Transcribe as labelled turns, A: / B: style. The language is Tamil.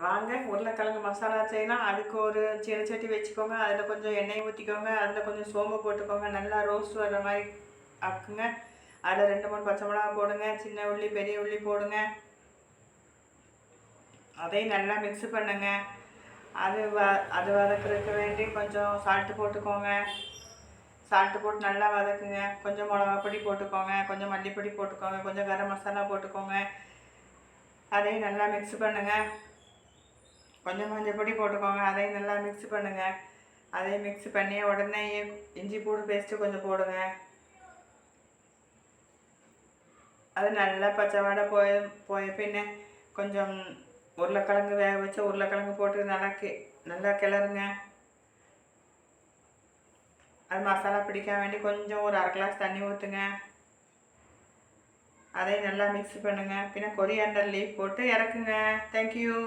A: வாங்க உருளைக்கிழங்கு மசாலா செய்யலாம். அதுக்கு ஒரு சீனச்சட்டி வச்சுக்கோங்க. அதில் கொஞ்சம் எண்ணெய் ஊற்றிக்கோங்க. அதில் கொஞ்சம் சோம்பு போட்டுக்கோங்க. நல்லா ரோஸ்ட் வர்ற மாதிரி ஆக்குங்க. அதில் 2 3 பச்சை மிளகா போடுங்க. சின்ன உள்ளி பெரிய உள்ளி போடுங்க. அதையும் நல்லா மிக்ஸ் பண்ணுங்க. அது வதக்குறதுக்கு வேண்டி கொஞ்சம் சால்ட்டு போட்டுக்கோங்க. சால்ட்டு போட்டு நல்லா வதக்குங்க. கொஞ்சம் மிளகா பொடி போட்டுக்கோங்க. கொஞ்சம் மல்லிப்பொடி போட்டுக்கோங்க. கொஞ்சம் கரம் மசாலா போட்டுக்கோங்க. அதையும் நல்லா மிக்ஸ் பண்ணுங்கள். கொஞ்சம் மஞ்சள் பொடி போட்டுக்கோங்க. அதையும் நல்லா மிக்ஸ் பண்ணுங்கள். அதையும் மிக்ஸ் பண்ணி உடனே இஞ்சி பூண்டு பேஸ்ட்டு கொஞ்சம் போடுங்க. அது நல்லா பச்சை வாடை போய பின்ன கொஞ்சம் உருளைக்கிழங்கு வேக வச்சு உருளைக்கிழங்கு போட்டு நல்லா கிளறுங்க. அது மசாலா பிடிக்க வேண்டி கொஞ்சம் ஒரு 1/2 கிளாஸ் தண்ணி ஊற்றுங்க. அதையும் நல்லா மிக்ஸ் பண்ணுங்கள். பின்ன கொரியாண்டர் லீஃப் போட்டு இறக்குங்க. தேங்க்யூ.